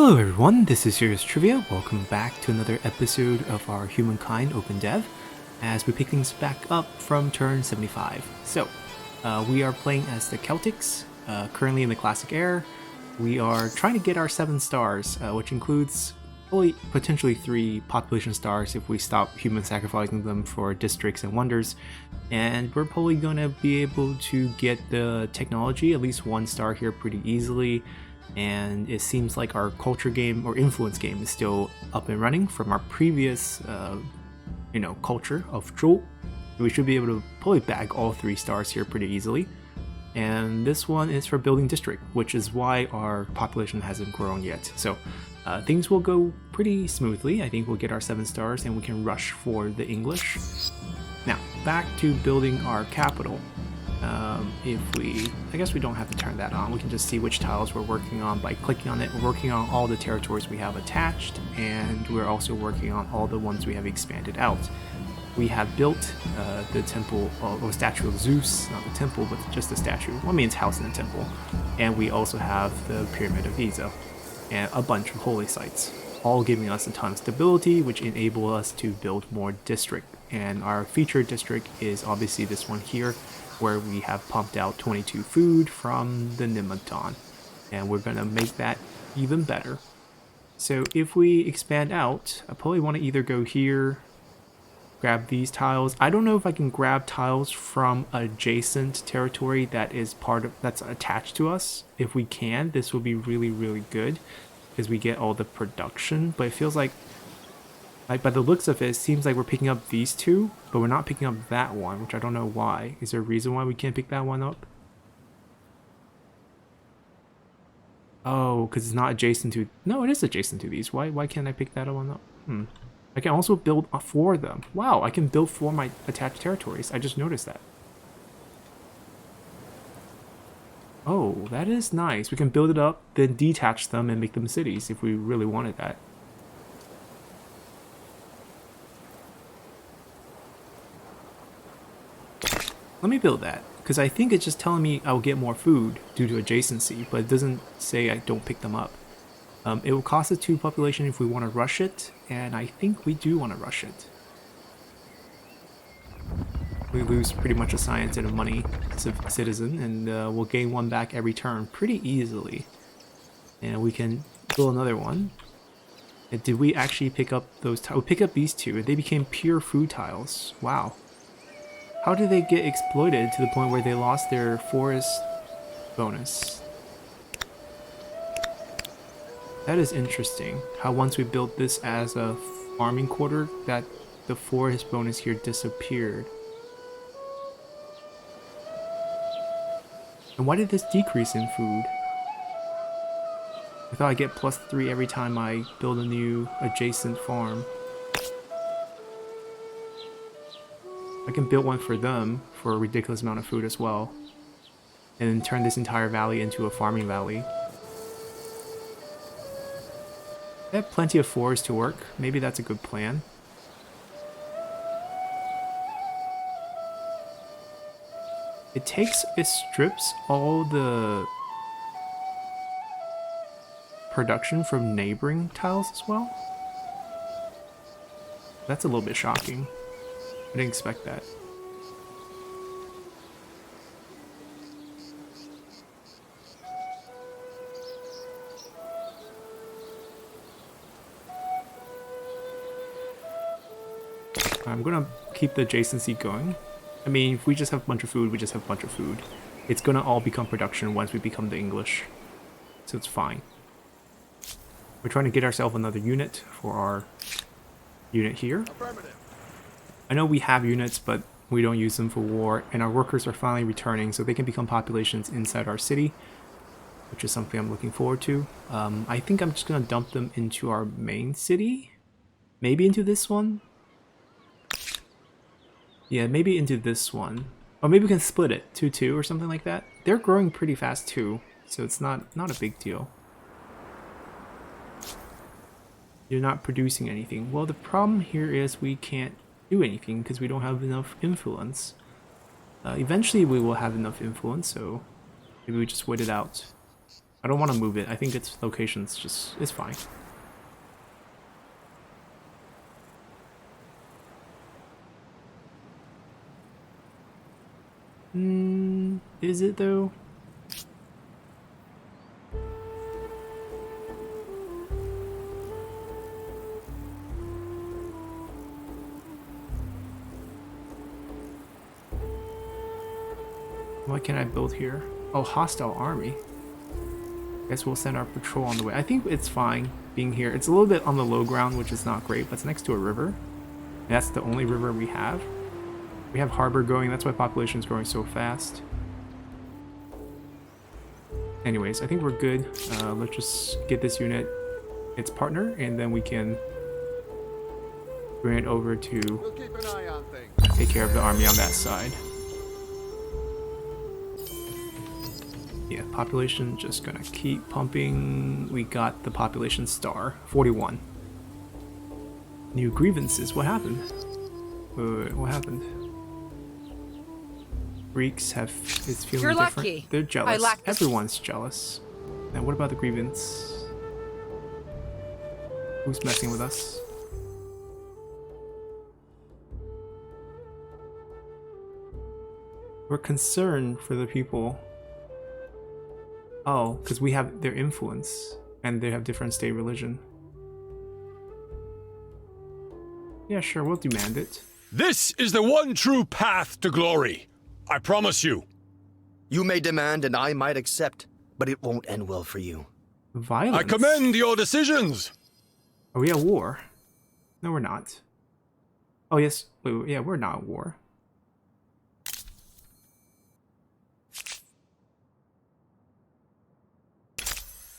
Hello everyone, this is Serious Trivia. Welcome back to another episode of our Humankind Open Dev as we pick things back up from turn 75. So, we are playing as the Celtics, currently in the Classic Era. We are trying to get our 7 stars, which includes only potentially 3 population stars if we stop human sacrificing them for districts and wonders. And we're probably going to be able to get the technology, at least 1 star here pretty easily. And it seems like our culture game or influence game is still up and running from our previous culture of Zhou. We should be able to probably bag all 3 stars here pretty easily. And this one is for building district, which is why our population hasn't grown yet. So things will go pretty smoothly. I think we'll get our 7 stars and we can rush for the English. Now back to building our capital. I guess we don't have to turn that on. We can just see which tiles we're working on by clicking on it. We're working on all the territories we have attached, and we're also working on all the ones we have expanded out. We have built the temple, or statue of Zeus, not the temple, but just the statue. Well, I mean, it's house in the temple. And we also have the Pyramid of Giza, and a bunch of holy sites, all giving us a ton of stability, which enable us to build more district. And our featured district is obviously this one here, where we have pumped out 22 food from the Nematon, and we're gonna make that even better. So if we expand out, I probably want to either go here, grab these tiles. I don't know if I can grab tiles from adjacent territory that's attached to us. If we can, this will be really good because we get all the production, but it feels like by the looks of it, it seems like we're picking up these 2, but we're not picking up that one, which I don't know why. Is there a reason why we can't pick that one up? Oh, because it's not adjacent to... No, it is adjacent to these. Why can't I pick that one up? I can also build 4 of them. Wow, I can build 4 of my attached territories. I just noticed that. Oh, that is nice. We can build it up, then detach them and make them cities if we really wanted that. Let me build that, because I think it's just telling me I'll get more food due to adjacency, but it doesn't say I don't pick them up. It will cost us 2 population if we want to rush it, and I think we do want to rush it. We lose pretty much a science and a money citizen, and we'll gain 1 back every turn pretty easily. And we can build another one. And did we actually pick up those tiles? We pick up these 2, and they became pure food tiles. Wow. How did they get exploited to the point where they lost their forest bonus? That is interesting. How once we built this as a farming quarter, that the forest bonus here disappeared. And why did this decrease in food? I thought I'd get +3 every time I build a new adjacent farm. I can build one for them for a ridiculous amount of food as well. And then turn this entire valley into a farming valley. I have plenty of forest to work. Maybe that's a good plan. It strips all the production from neighboring tiles as well. That's a little bit shocking. I didn't expect that. I'm gonna keep the adjacency going. I mean, if we just have a bunch of food, we just have a bunch of food. It's gonna all become production once we become the English. So it's fine. We're trying to get ourselves another unit for our unit here. I know we have units, but we don't use them for war, and our workers are finally returning, so they can become populations inside our city, which is something I'm looking forward to. I think I'm just going to dump them into our main city. Maybe into this one? Yeah, maybe into this one. Or maybe we can split it, 2-2 or something like that. They're growing pretty fast too, so it's not a big deal. You're not producing anything. Well, the problem here is we can't do anything because we don't have enough influence. Eventually we will have enough influence, so maybe we just wait it out. I don't want to move it. I think its location's just, it's fine. Is it though? What can I build here? Oh, hostile army. Guess we'll send our patrol on the way. I think it's fine being here. It's a little bit on the low ground, which is not great, but it's next to a river. And that's the only river we have. We have harbor going, that's why population is growing so fast. Anyways, I think we're good. Let's just get this unit its partner, and then we can bring it over to take care of the army on that side. Yeah, population just gonna keep pumping. We got the population star, 41. New grievances, what happened? Wait, what happened? Greeks is feeling You're different. lucky. They're jealous. I lack Everyone's jealous. Now what about the grievance? Who's messing with us? We're concerned for the people. Oh, because we have their influence and they have different state religion. Yeah, sure, we'll demand it. This is the one true path to glory. I promise you. You may demand and I might accept, but it won't end well for you. Violence? I commend your decisions. Are we at war? No, we're not. Oh, yes. Wait, yeah, we're not at war.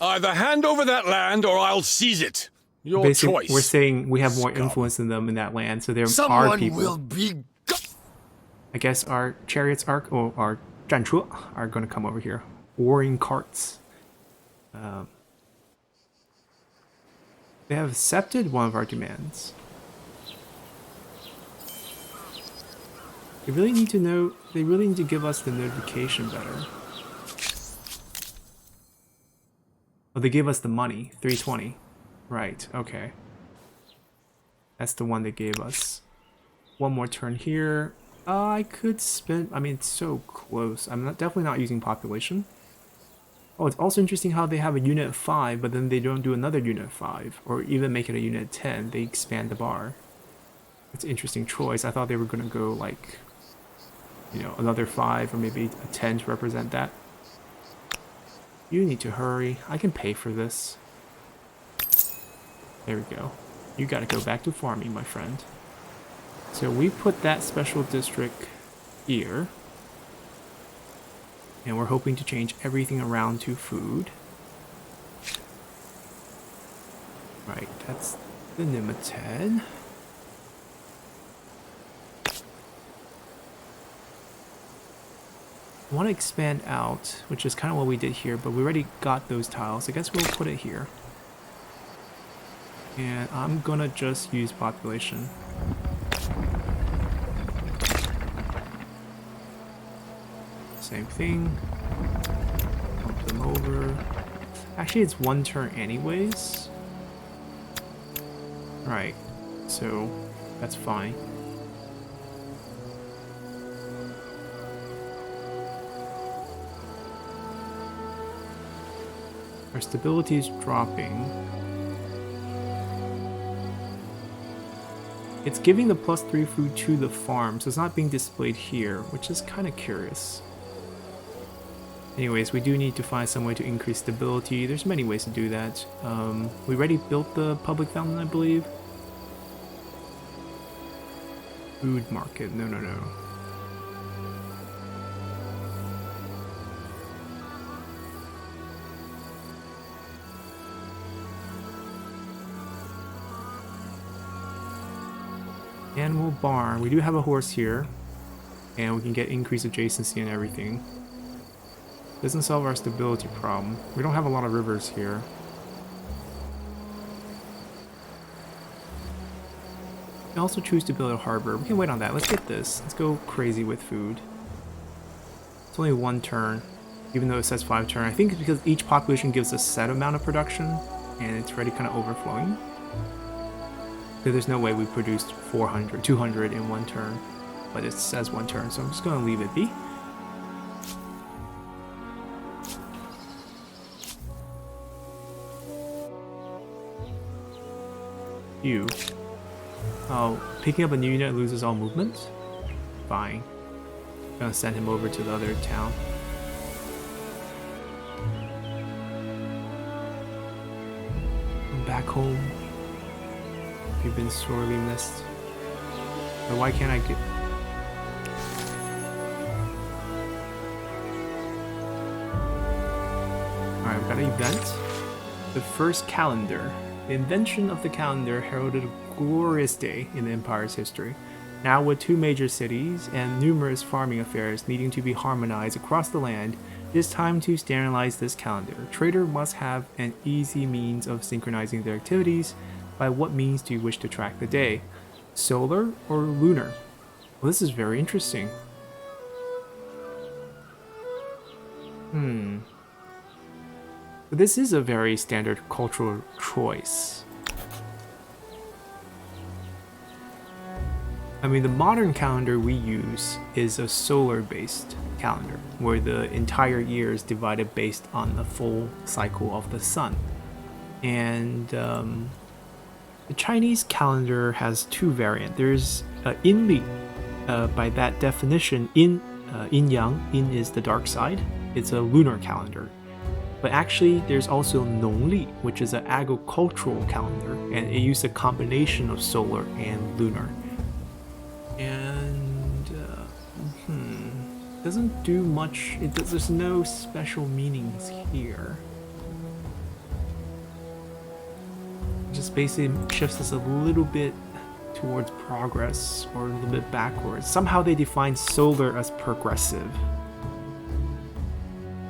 Either hand over that land or I'll seize it. Your Basically, choice. we're saying we have more influence than them in that land, so they're our Someone people. will be... I guess our chariots are, or our 战车 are going to come over here. Warring carts. They have accepted one of our demands. They really need to know, they really need to give us the notification better. Oh, they gave us the money, 320. Right, okay. That's the one they gave us. One more turn here. I could spend, I mean, it's so close. I'm definitely not using population. Oh, it's also interesting how they have a unit 5, but then they don't do another unit 5, or even make it a unit 10. They expand the bar. It's an interesting choice. I thought they were going to go like, you know, another 5 or maybe a 10 to represent that. You need to hurry. I can pay for this. There we go. You gotta go back to farming, my friend. So we put that special district here. And we're hoping to change everything around to food. Right, that's the Nimited. I want to expand out, which is kind of what we did here, but we already got those tiles. I guess we'll put it here. And I'm gonna just use population. Same thing. Bump them over. Actually, it's one turn anyways. Right, so that's fine. Our stability is dropping. It's giving the +3 food to the farm, so it's not being displayed here, which is kind of curious. Anyways, we do need to find some way to increase stability. There's many ways to do that. We already built the public fountain, I believe. Food market, no. Animal barn. We do have a horse here, and we can get increased adjacency and everything. Doesn't solve our stability problem. We don't have a lot of rivers here. We can also choose to build a harbor. We can wait on that. Let's get this. Let's go crazy with food. It's only one turn. even though it says 5 turn. I think it's because each population gives a set amount of production, and it's already kind of overflowing. So there's no way we produced 400, 200 in 1 turn, but it says 1 turn, so I'm just going to leave it be. You. Oh, picking up a new unit loses all movement? Fine. I'm gonna send him over to the other town. I'm back home. You've been sorely missed. But why can't I get... Alright, we've got an event. The first calendar. The invention of the calendar heralded a glorious day in the Empire's history. Now with 2 major cities and numerous farming affairs needing to be harmonized across the land, it is time to standardize this calendar. A trader must have an easy means of synchronizing their activities. By what means do you wish to track the day? Solar or lunar? Well, this is very interesting. This is a very standard cultural choice. I mean, the modern calendar we use is a solar-based calendar, where the entire year is divided based on the full cycle of the sun. And the Chinese calendar has 2 variants. There's Inli. By that definition, Yin-Yang, Yin is the dark side. It's a lunar calendar. But actually, there's also Nongli, which is an agricultural calendar, and it uses a combination of solar and lunar. And doesn't do much. There's no special meanings here. It just basically shifts us a little bit towards progress or a little bit backwards. Somehow they define solar as progressive.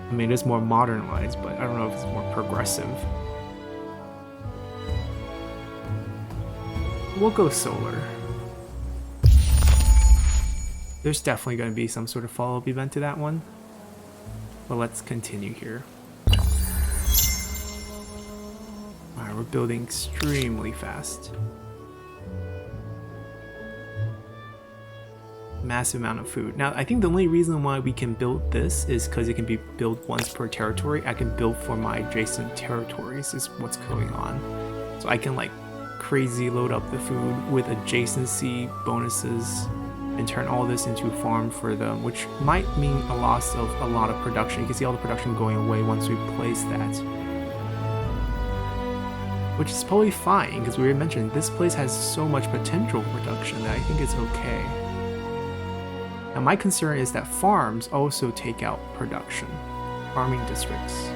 I mean, it's more modernized, but I don't know if it's more progressive. We'll go solar. There's definitely going to be some sort of follow-up event to that one. But let's continue here. Alright, we're building extremely fast. Massive amount of food. Now, I think the only reason why we can build this is because it can be built once per territory. I can build for my adjacent territories is what's going on. So I can like crazy load up the food with adjacency bonuses and turn all this into a farm for them, which might mean a loss of a lot of production. You can see all the production going away once we place that. Which is probably fine, because we already mentioned this place has so much potential production that I think it's okay. Now my concern is that farms also take out production. Farming districts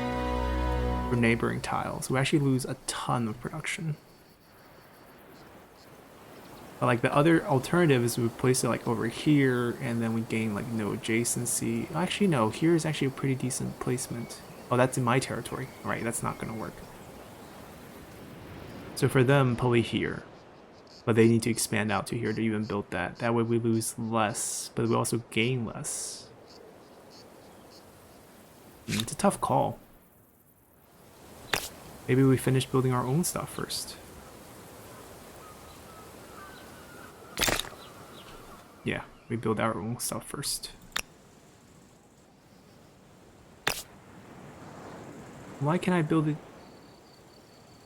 for neighboring tiles. We actually lose a ton of production. But like the other alternative is we place it like over here and then we gain like no adjacency. Actually no, here is actually a pretty decent placement. Oh, that's in my territory. Alright, that's not gonna work. So for them, probably here. But they need to expand out to here to even build that. That way we lose less, but we also gain less. It's a tough call. Maybe we finish building our own stuff first. Yeah, we build our own stuff first. Why can't I build it?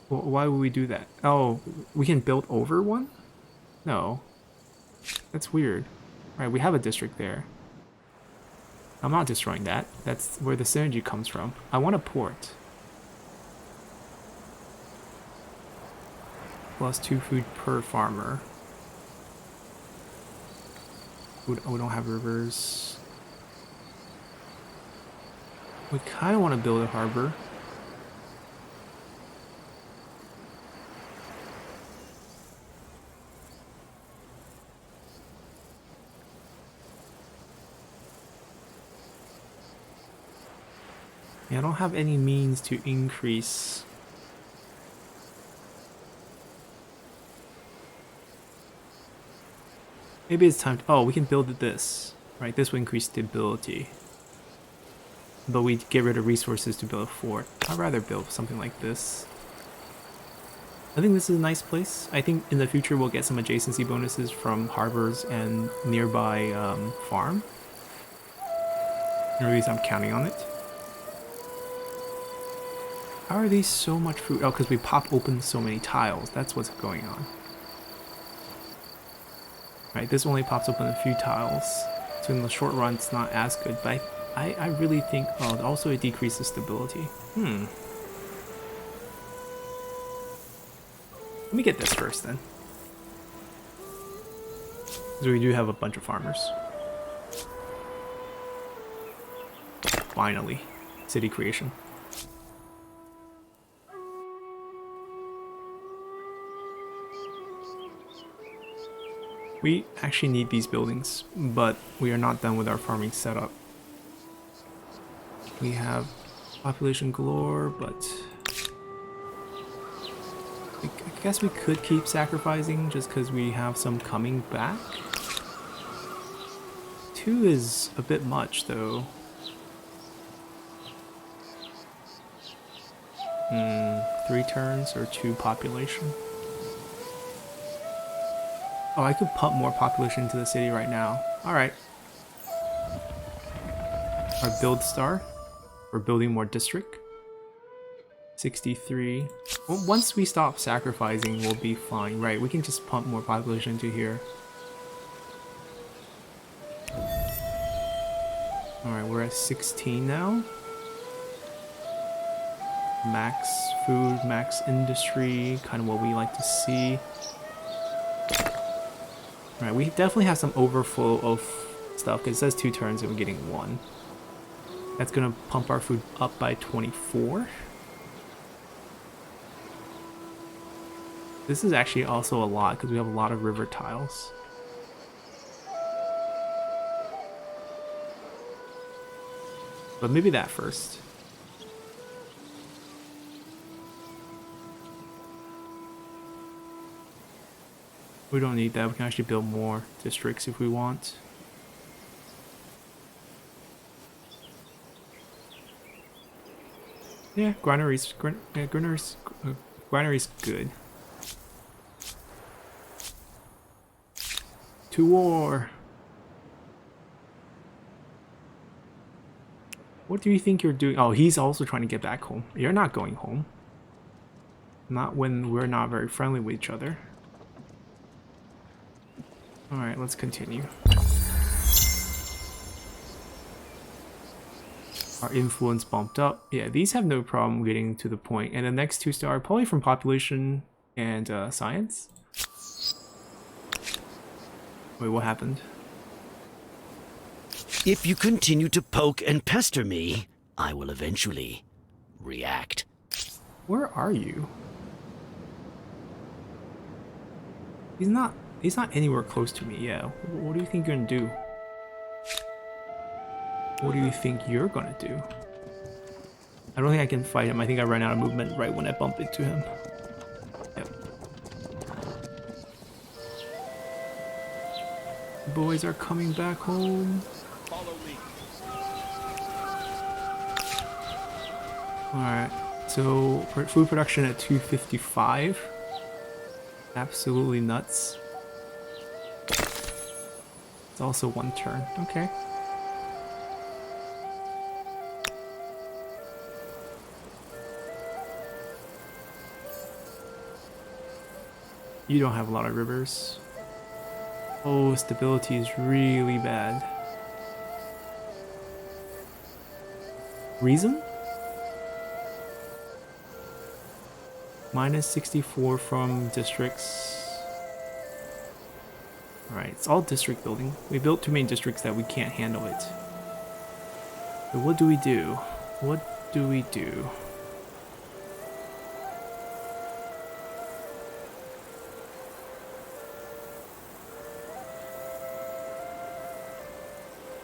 Well, why would we do that? Oh, we can build over one? No. That's weird. Right, we have a district there. I'm not destroying that. That's where the synergy comes from. I want a port. Plus 2 food per farmer. We don't have rivers. We kind of want to build a harbor. Yeah, I don't have any means to increase. Maybe it's time to, oh, we can build this, right? This will increase stability. but we get rid of resources to build a fort. I'd rather build something like this. I think this is a nice place. I think in the future we'll get some adjacency bonuses from harbors and nearby farm. Or at least I'm counting on it. How are these so much food? Oh, because we pop open so many tiles. That's what's going on. Right, this only pops open a few tiles. So in the short run, it's not as good. But I really think... Oh, also it decreases stability. Let me get this first then. So we do have a bunch of farmers. Finally. City creation. We actually need these buildings, but we are not done with our farming setup. We have population galore, but I guess we could keep sacrificing just because we have some coming back. 2 is a bit much though. 3 turns or 2 population. Oh, I could pump more population into the city right now. Alright. Our build star. We're building more district. 63. Well, once we stop sacrificing, we'll be fine. Right, we can just pump more population into here. Alright, we're at 16 now. Max food, max industry, kind of what we like to see. Alright, we definitely have some overflow of stuff, because it says 2 turns and we're getting 1. That's going to pump our food up by 24. This is actually also a lot, because we have a lot of river tiles. But maybe that first. We don't need that, we can actually build more districts if we want. Yeah, granary's good. To war! What do you think you're doing? Oh, he's also trying to get back home. You're not going home. Not when we're not very friendly with each other. Alright, let's continue. Our influence bumped up. Yeah, these have no problem getting to the point. And the next 2 star are probably from population and science. Wait, what happened? If you continue to poke and pester me, I will eventually react. Where are you? He's not anywhere close to me, yeah. What do you think you're gonna do? What do you think you're gonna do? I don't think I can fight him. I think I ran out of movement right when I bumped into him. Yep. The boys are coming back home. Follow me. Alright, so food production at 255. Absolutely nuts. It's also 1 turn. Okay. You don't have a lot of rivers. Oh, stability is really bad. Reason? Minus 64 from districts. Alright, it's all district building. We built too many districts that we can't handle it. So what do we do? What do we do?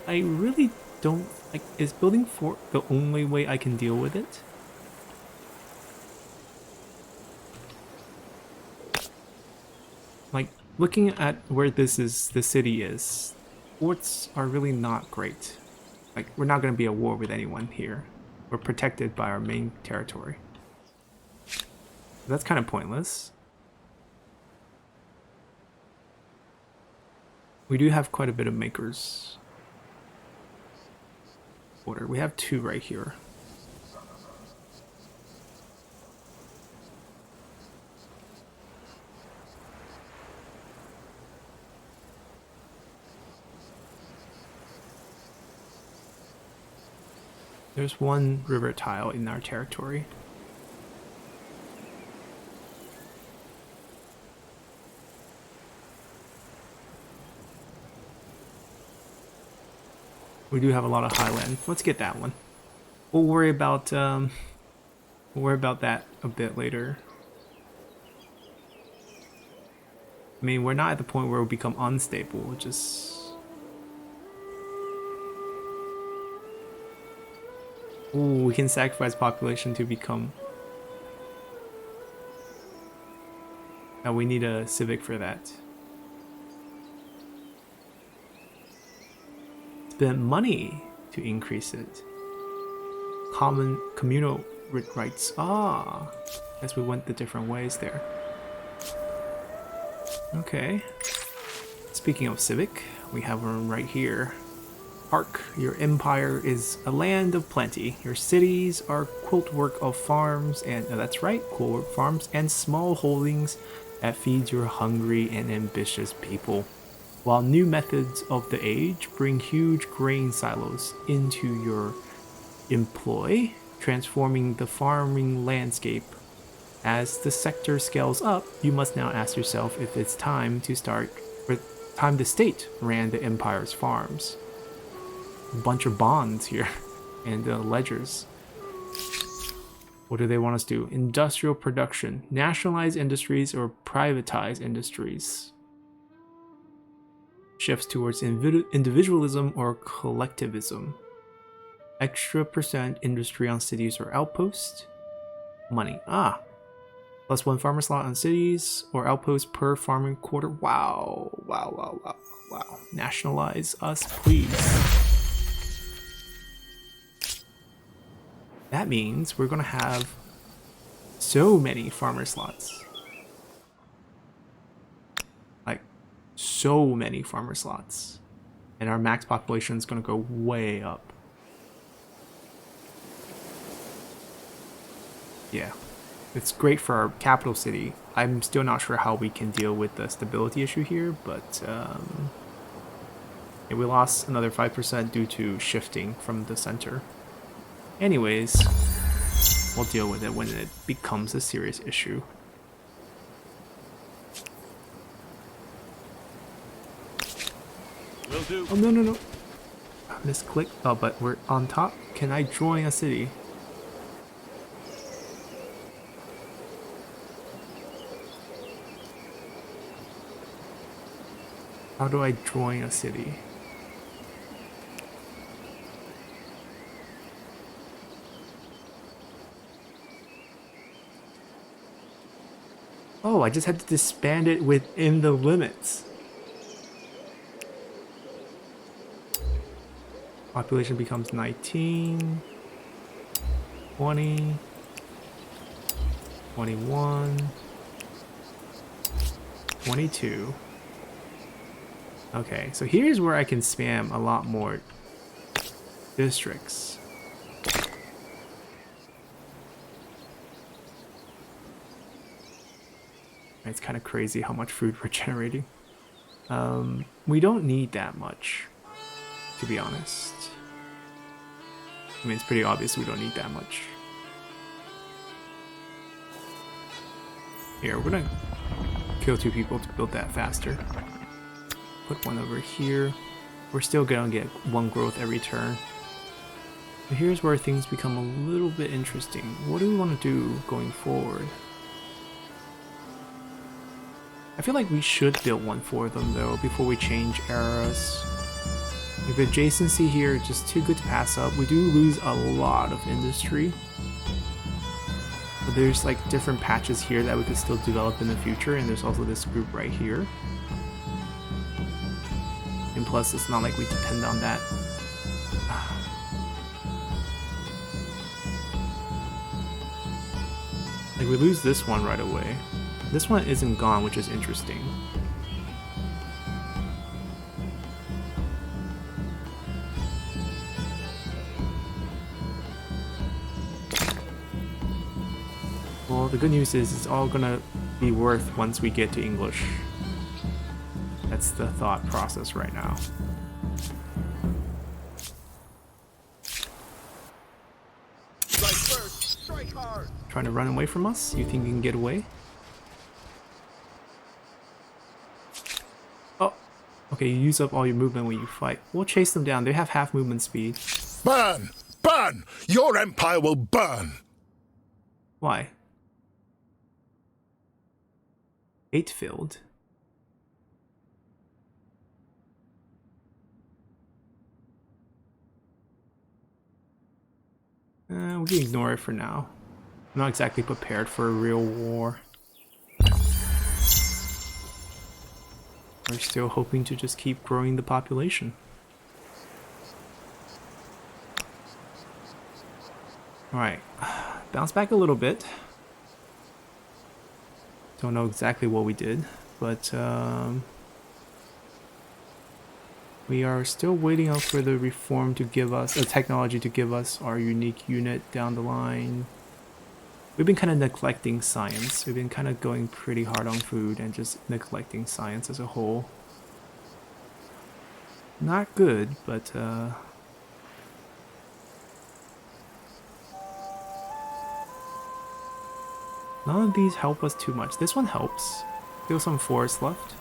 I really don't like. Is building fort the only way I can deal with it? Like, looking at where the city is, forts are really not great. Like, we're not going to be at war with anyone here. We're protected by our main territory. That's kind of pointless. We do have quite a bit of makers. Order. We have 2 right here. There's 1 river tile in our territory. We do have a lot of highland. Let's get that one. We'll worry about that a bit later. I mean, we're not at the point where we'll become unstable. We'll just... Ooh, we can sacrifice population to become... Now we need a civic for that. Spend money to increase it. Common communal rights. Ah, guess we went the different ways there. Okay. Speaking of civic, we have one right here. Park, your empire is a land of plenty. Your cities are quilt work of farms and that's right, quilt work farms and small holdings that feeds your hungry and ambitious people. While new methods of the age bring huge grain silos into your employ, transforming the farming landscape. As the sector scales up, you must now ask yourself if it's time to the state ran the empire's farms. A bunch of bonds here and ledgers. What do they want us to do? Industrial production, nationalize industries or privatize industries. Shifts towards individualism or collectivism. Extra % industry on cities or outposts. Money. Ah. +1 farmer slot on cities or outposts per farming quarter. Wow. Wow, wow, wow, wow. Nationalize us, please. That means we're going to have so many farmer slots. Like, so many farmer slots. And our max population is going to go way up. Yeah. It's great for our capital city. I'm still not sure how we can deal with the stability issue here, but yeah, we lost another 5% due to shifting from the center. Anyways, we'll deal with it when it becomes a serious issue. Will do. Oh, no, no, no. I misclicked. Oh, but we're on top. Can I join a city? How do I join a city? Oh, I just had to disband it within the limits. Population becomes 19, 20, 21, 22. Okay, so here's where I can spam a lot more districts. It's kind of crazy how much food we're generating. We don't need that much, to be honest. I mean, it's pretty obvious we don't need that much. Here, we're gonna kill 2 people to build that faster. Put 1 over here. We're still gonna get 1 growth every turn. But here's where things become a little bit interesting. What do we want to do going forward? I feel like we should build 1 for them though before we change eras. If adjacency here is just too good to pass up. We do lose a lot of industry. But there's like different patches here that we could still develop in the future, and there's also this group right here. And plus, it's not like we depend on that. Like, we lose this one right away. This one isn't gone, which is interesting. Well, the good news is it's all gonna be worth once we get to English. That's the thought process right now. Strike first, strike hard. Trying to run away from us? You think you can get away? Oh, okay, you use up all your movement when you fight. We'll chase them down. They have half movement speed. Burn! Burn! Your empire will burn! Why? Hate filled. We can ignore it for now. I'm not exactly prepared for a real war. We're still hoping to just keep growing the population. Alright, bounce back a little bit. Don't know exactly what we did, but we are still waiting out for the reform to give us, the technology to give us our unique unit down the line. We've been kind of neglecting science. We've been kind of going pretty hard on food and just neglecting science as a whole. Not good, but none of these help us too much. This one helps. Still some forest left.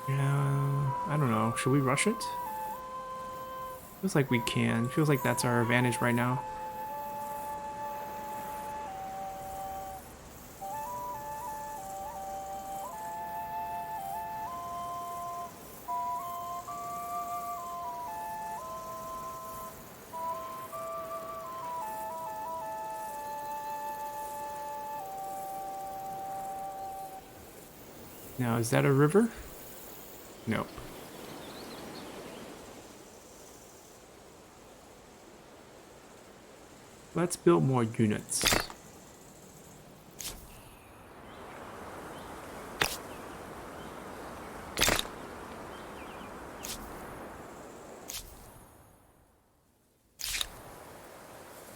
Yeah, I don't know. Should we rush it? Feels like we can. Feels like that's our advantage right now. Now, is that a river? Nope. Let's build more units.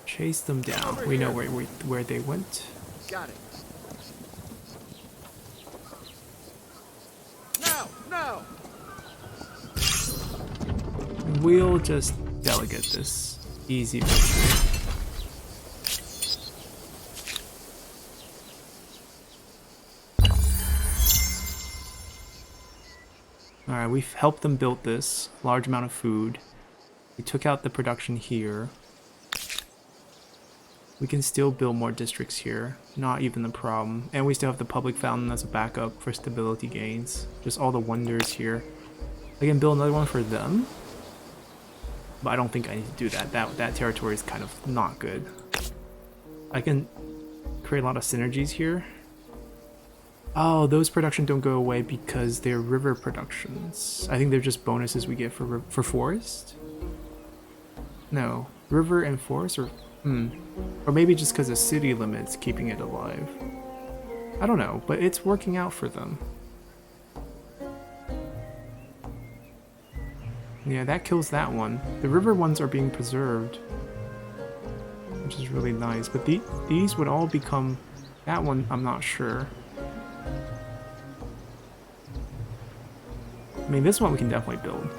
Chase them down. We know where they went. Got it. Now! We'll just delegate this. Easy victory. Alright, we've helped them build this. Large amount of food. We took out the production here. We can still build more districts here. Not even the problem. And we still have the public fountain as a backup for stability gains. Just all the wonders here. I can build another one for them. But I don't think I need to do that. That territory is kind of not good. I can create a lot of synergies here. Oh, those production don't go away because they're river productions. I think they're just bonuses we get for forest? No. River and forest or... Or maybe just because the city limit's keeping it alive. I don't know, but it's working out for them. Yeah, that kills that one. The river ones are being preserved, which is really nice. But these would all become... That one, I'm not sure. I mean, this one we can definitely build.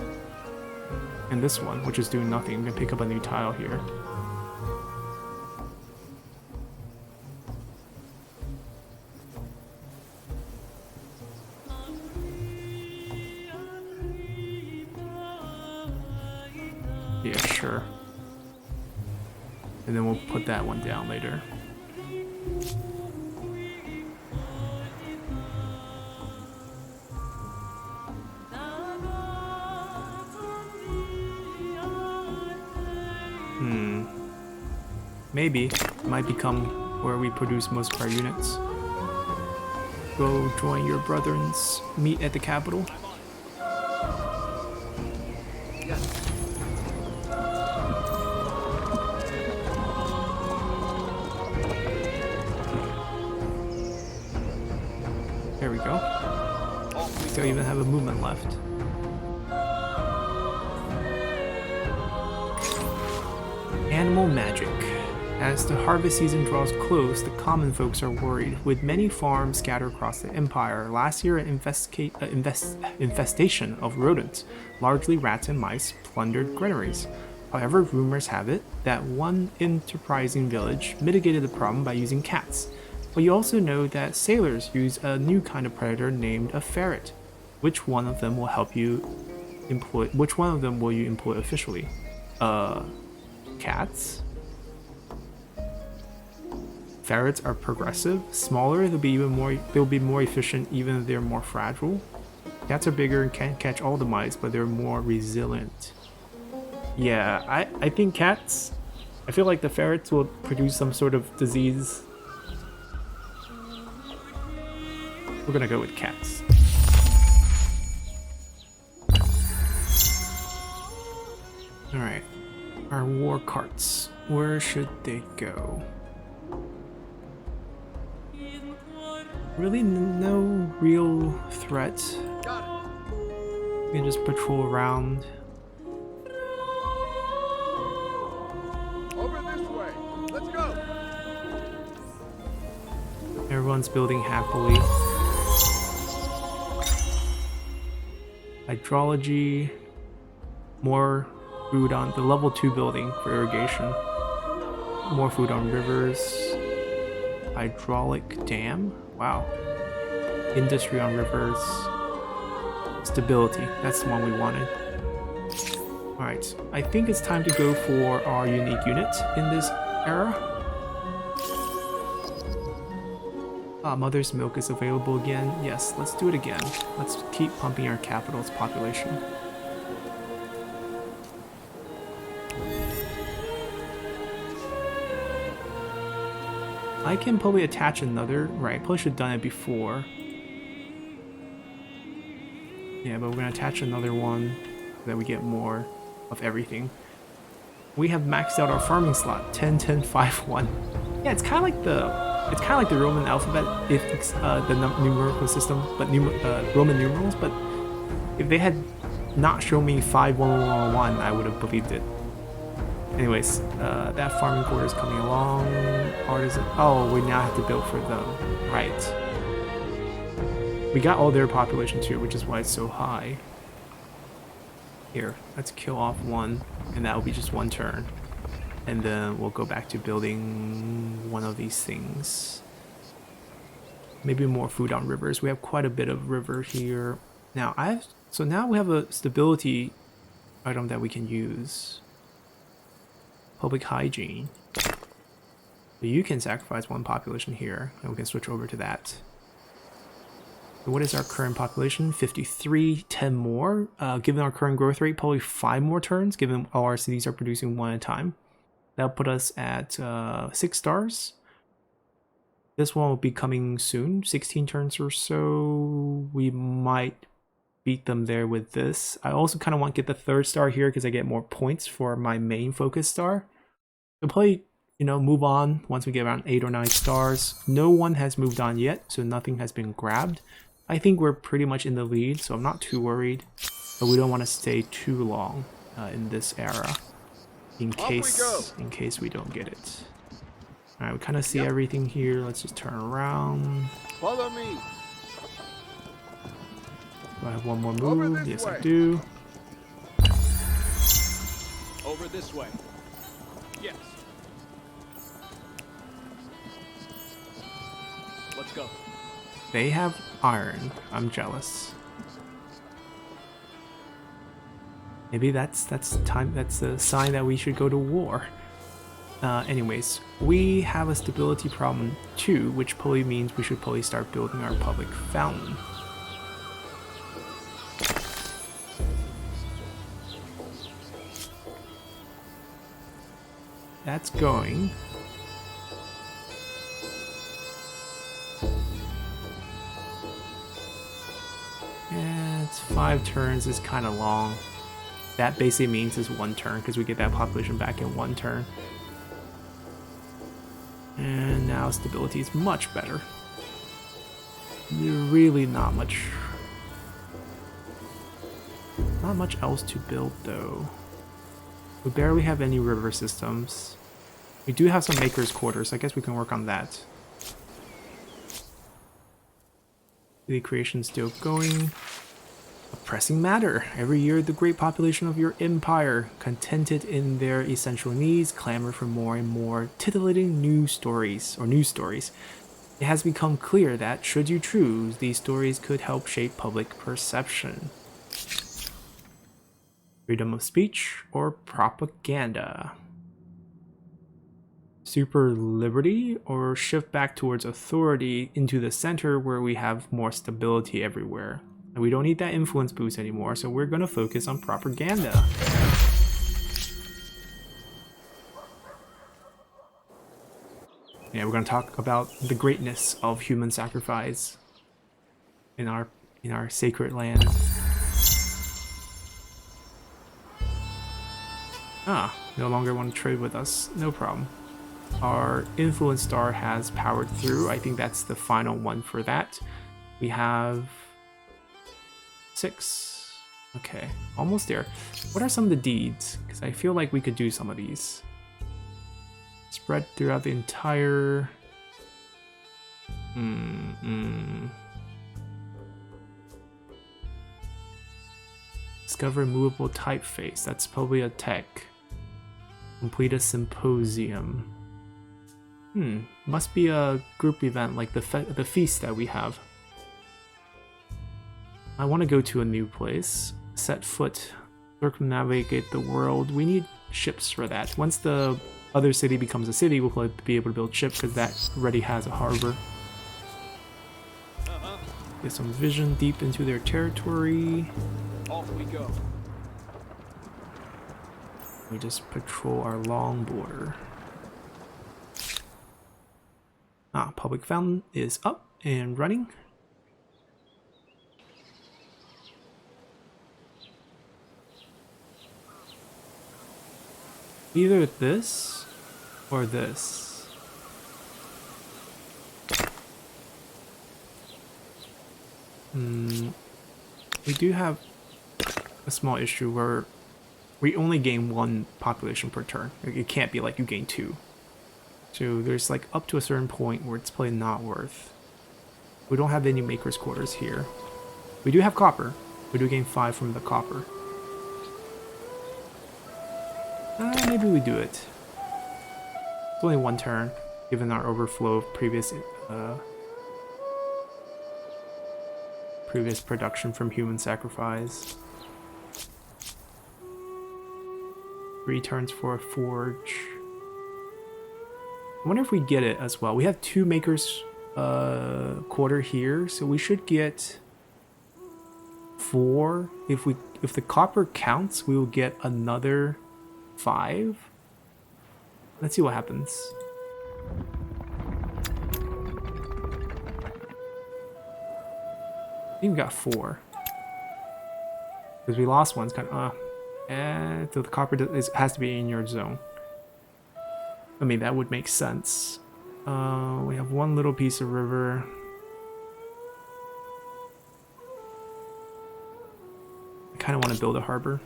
And this one, which is doing nothing. I'm going to pick up a new tile here. Yeah, sure. And then we'll put that one down later. Maybe. It might become where we produce most of our units. Go join your brethrens. Meet at the capital. we go. We still even have a movement left. Animal magic. As the harvest season draws close, the common folks are worried. With many farms scattered across the empire, last year an infestation of rodents, largely rats and mice, plundered granaries. However, rumors have it that one enterprising village mitigated the problem by using cats. But you also know that sailors use a new kind of predator named a ferret. Which one of them will help you employ? Which one of them will you employ officially? Cats? Ferrets are progressive, smaller, they'll be more efficient even if they're more fragile. Cats are bigger and can't catch all the mice, but they're more resilient. Yeah, I think cats, I feel like the ferrets will produce some sort of disease. We're gonna go with cats. Alright, our war carts, where should they go? Really no real threat. We can just patrol around. Over this way. Let's go. Everyone's building happily. Hydrology. More food on the level 2 building for irrigation. More food on rivers. Hydraulic dam. Wow. Industry on rivers. Stability. That's the one we wanted. Alright. I think it's time to go for our unique unit in this era. Mother's milk is available again. Yes, let's do it again. Let's keep pumping our capital's population. I can probably attach another, right, probably should have done it before. Yeah, but we're gonna attach another one so that we get more of everything. We have maxed out our farming slot, 10, 10, 5, 1. Yeah, it's kind of like the Roman alphabet if it's the numerical system, but Roman numerals, but if they had not shown me 5, 1, 1, 1, 1, I would have believed it. Anyways, that farming quarter is coming along. Artisan. Oh, we now have to build for them. Right. We got all their population too, which is why it's so high. Here, let's kill off one, and that will be just one turn. And then we'll go back to building one of these things. Maybe more food on rivers. We have quite a bit of river here. Now now we have a stability item that we can use. Public hygiene. So you can sacrifice one population here, and we can switch over to that. So what is our current population? 53, 10 more. Given our current growth rate, probably 5 more turns, given all our cities are producing one at a time. That'll put us at 6 stars. This one will be coming soon, 16 turns or so. We might beat them there with this. I also kind of want to get the 3rd star here because I get more points for my main focus star. So probably, you know, move on once we get around 8 or 9 stars. No one has moved on yet, so nothing has been grabbed. I think we're pretty much in the lead, so I'm not too worried. But we don't want to stay too long in this era, in case we don't get it. All right, we kind of see everything here. Let's just turn around. Follow me. Do I have one more move? Yes, I do. Over this way. Yes. Let's go. They have iron. I'm jealous. Maybe that's time. That's a sign that we should go to war. Anyways, we have a stability problem too, which probably means we should probably start building our public fountain. That's going. Yeah, it's 5 turns is kind of long. That basically means it's 1 turn because we get that population back in 1 turn. And now stability is much better. really not much else to build though. We barely have any river systems. We do have some maker's quarters. I guess we can work on that. City creation still going. A pressing matter. Every year, the great population of your empire, contented in their essential needs, clamor for more and more titillating news stories. It has become clear that, should you choose, these stories could help shape public perception. Freedom of speech or propaganda? Super liberty or shift back towards authority into the center where we have more stability everywhere? And we don't need that influence boost anymore, so we're going to focus on propaganda. Yeah, we're going to talk about the greatness of human sacrifice in our sacred land. Ah, no longer want to trade with us. No problem. Our influence star has powered through. I think that's the final one for that. We have 6. Okay, almost there. What are some of the deeds? Because I feel like we could do some of these. Spread throughout the entire... Discover movable typeface. That's probably a tech. Complete a symposium. Must be a group event like the feast that we have. I want to go to a new place. Set foot. Circumnavigate the world. We need ships for that. Once the other city becomes a city, we'll probably be able to build ships because that already has a harbor. Get some vision deep into their territory. Off we go. We just patrol our long border. Ah, public fountain is up and running. Either this or this. We do have a small issue where we only gain 1 population per turn. It can't be like you gain 2. So there's like up to a certain point where it's probably not worth. We don't have any maker's quarters here. We do have copper. We do gain 5 from the copper. Maybe we do it. It's only 1 turn, given our overflow of previous production from human sacrifice. 3 turns for a forge. I wonder if we get it as well. We have 2 makers quarter here, so we should get 4. If the copper counts, we will get another 5. Let's see what happens. I think we got 4. Because we lost one. It's kind of so the copper has to be in your zone. I mean, that would make sense. We have 1 little piece of river. I kind of want to build a harbor.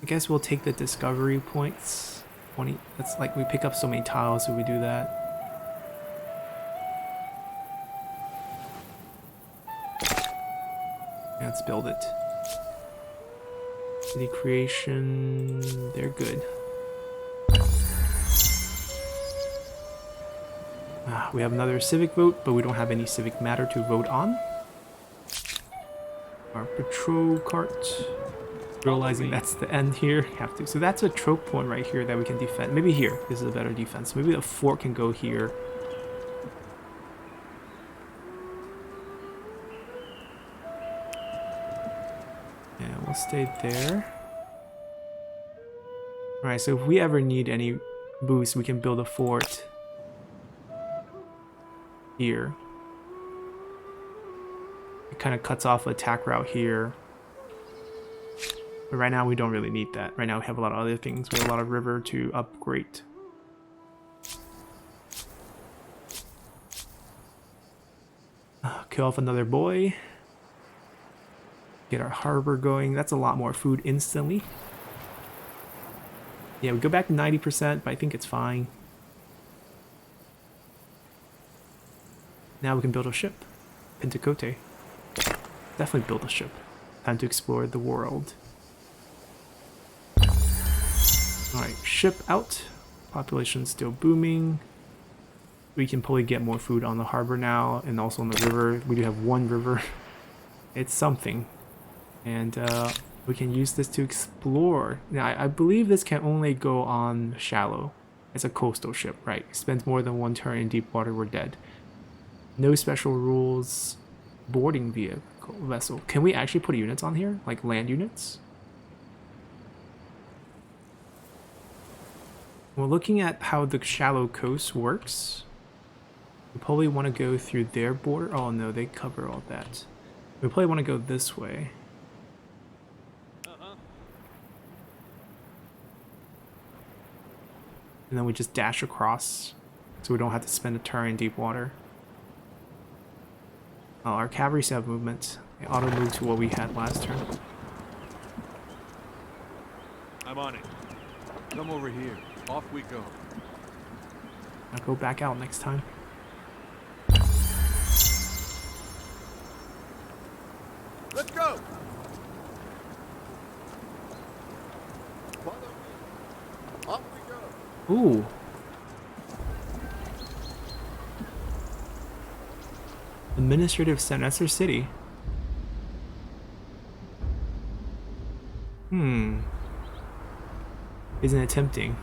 I guess we'll take the discovery points. 20. That's like we pick up so many tiles, so we do that. Let's build it. City creation, they're good. We have another civic vote, but we don't have any civic matter to vote on. Our patrol cart. Realizing that's the end here, have to. So that's a trope point right here that we can defend. Maybe here, this is a better defense. Maybe the fort can go here. Yeah, we'll stay there. Alright, so if we ever need any boost, we can build a fort here. It kind of cuts off an attack route here. But right now we don't really need that. Right now we have a lot of other things. We have a lot of river to upgrade. Kill off another boy. Get our harbor going. That's a lot more food instantly. Yeah, we go back to 90%, but I think it's fine. Now we can build a ship. Pentecote. Definitely build a ship. Time to explore the world. Alright, ship out. Population still booming. We can probably get more food on the harbor now, and also on the river. We do have one river. It's something. And we can use this to explore. Now, I believe this can only go on shallow. It's a coastal ship, right? Spends more than one turn in deep water, we're dead. No special rules. Boarding vehicle vessel. Can we actually put units on here? Like land units? Well, looking at how the shallow coast works, we probably want to go through their border. Oh no, they cover all that. We probably want to go this way. And then we just dash across, so we don't have to spend a turn in deep water. Oh, our cavalry still have movement. They auto move to what we had last turn. I'm on it. Come over here. Off we go. I'll go back out next time. Let's go. Follow me. Off we go. Ooh. Administrative Center City. Isn't it tempting?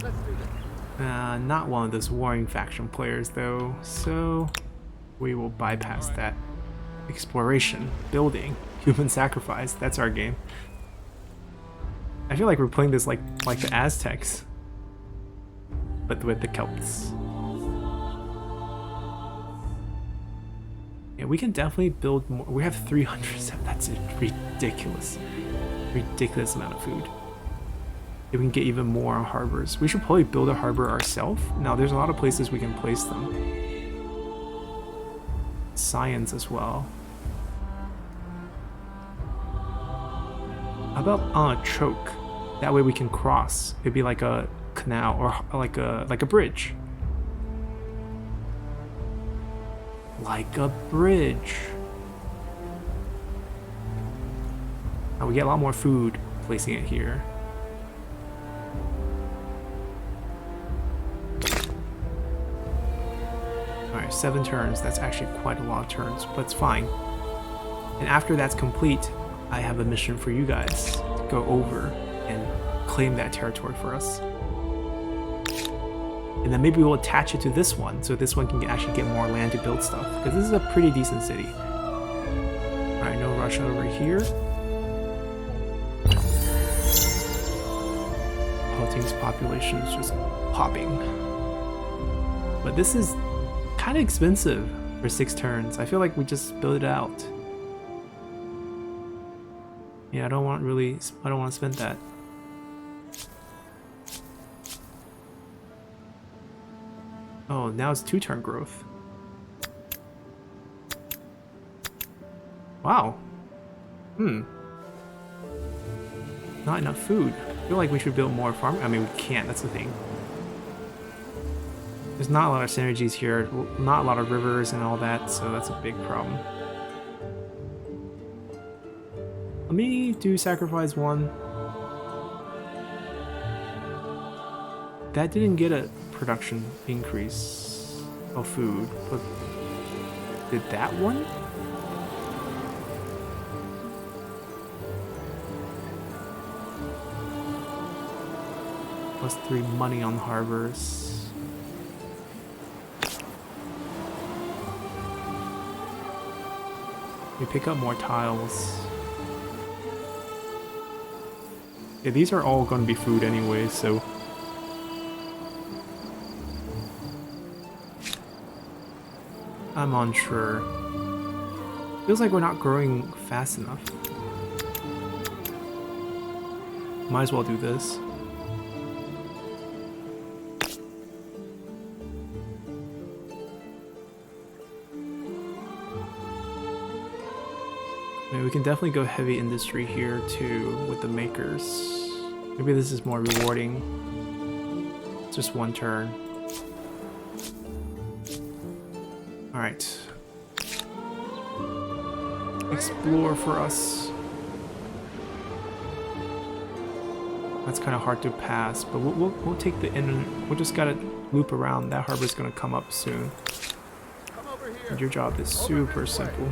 Let's do this. Not one of those warring faction players though, so we will bypass that. Exploration, building, human sacrifice, that's our game. I feel like we're playing this like the Aztecs, but with the Celts. Yeah, we can definitely build more. We have 307. That's a ridiculous amount of food. If we can get even more on harbors. We should probably build a harbor ourselves. Now, there's a lot of places we can place them. Science as well. How about on a choke? That way we can cross. It'd be like a canal or like a bridge. Like a bridge. Now we get a lot more food placing it here. Alright, 7 turns. That's actually quite a lot of turns, but it's fine. And after that's complete, I have a mission for you guys to go over and claim that territory for us. And then maybe we'll attach it to this one, so this one can actually get more land to build stuff. Because this is a pretty decent city. Alright, no rush over here. Halting's population is just popping. But this is kind of expensive for 6 turns. I feel like we just build it out. Yeah, I don't want to spend that. Oh, now it's 2-turn growth. Wow. Not enough food. I feel like we should build more farm. I mean, we can't, that's the thing. There's not a lot of synergies here, not a lot of rivers and all that, so that's a big problem. Let me do sacrifice 1. That didn't get a production increase of food, but did that one? +3 money on harbors. We pick up more tiles. Yeah, these are all going to be food anyway, so I'm unsure. Feels like we're not growing fast enough. Might as well do this. we can definitely go heavy industry here too with the makers. Maybe this is more rewarding. Just one turn. Alright. Explore for us. That's kind of hard to pass, but we'll take the in. We'll just gotta loop around. That harbor's gonna come up soon. Come over here. And your job is super simple.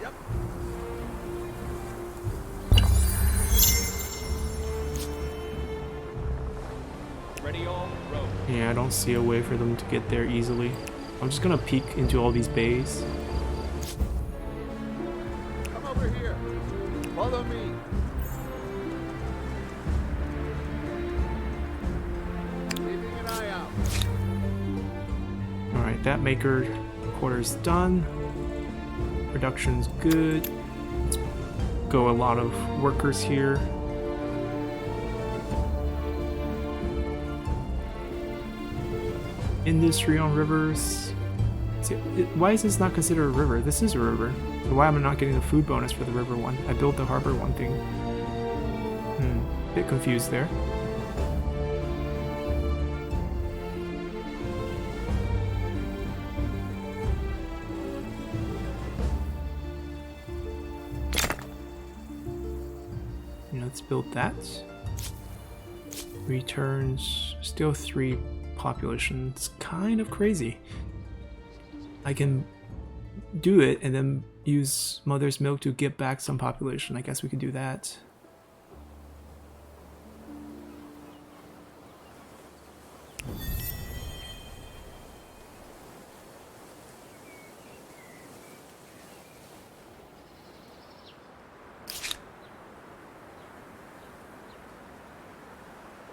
Yep. Ready on road. Yeah, I don't see a way for them to get there easily. I'm just gonna peek into all these bays. Come over here. Follow me. Keeping an eye out. Alright, that maker quarter's done. Production's good. Let's go a lot of workers here. Industry on rivers. See, why is this not considered a river? This is a river. So why am I not getting the food bonus for the river one? I built the harbor one thing. Bit confused there. Let's build that. Returns still 3 population. It's kind of crazy. I can do it and then use mother's milk to get back some population. I guess we could do that.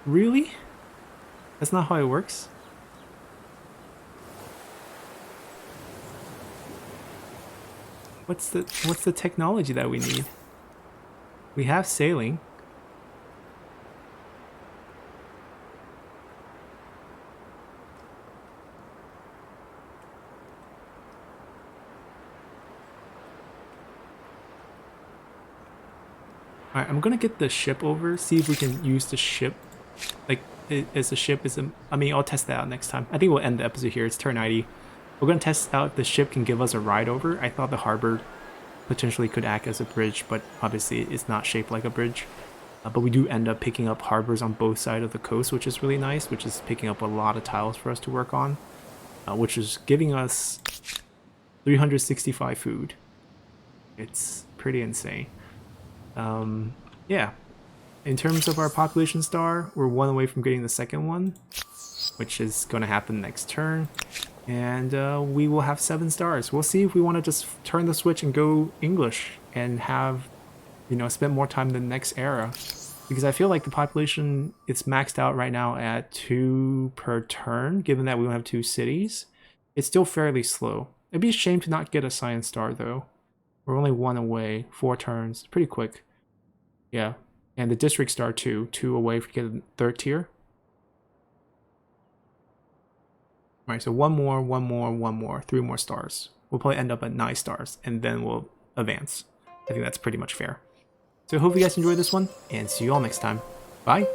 Really? That's not how it works? What's the technology that we need? We have sailing. Alright, I'm gonna get the ship over, see if we can use the ship. Like, as the ship is I mean, I'll test that out next time. I think we'll end the episode here. It's turn 90. We're gonna test out if the ship can give us a ride over. I thought the harbor potentially could act as a bridge, but obviously it's not shaped like a bridge. But we do end up picking up harbors on both sides of the coast, which is really nice, which is picking up a lot of tiles for us to work on, which is giving us 365 food. It's pretty insane. Yeah. In terms of our population star, we're 1 away from getting the second one, which is going to happen next turn. And we will have 7 stars. We'll see if we want to just turn the switch and go English and have, you know, spend more time in the next era. Because I feel like the population, it's maxed out right now at 2 per turn, given that we don't have 2 cities. It's still fairly slow. It'd be a shame to not get a science star, though. We're only 1 away, 4 turns, pretty quick. Yeah. And the district star too, 2 away to get a 3rd tier. Alright, so 1 more, 1 more, 1 more, 3 more stars. We'll probably end up at 9 stars, and then we'll advance. I think that's pretty much fair. So I hope you guys enjoyed this one, and see you all next time. Bye!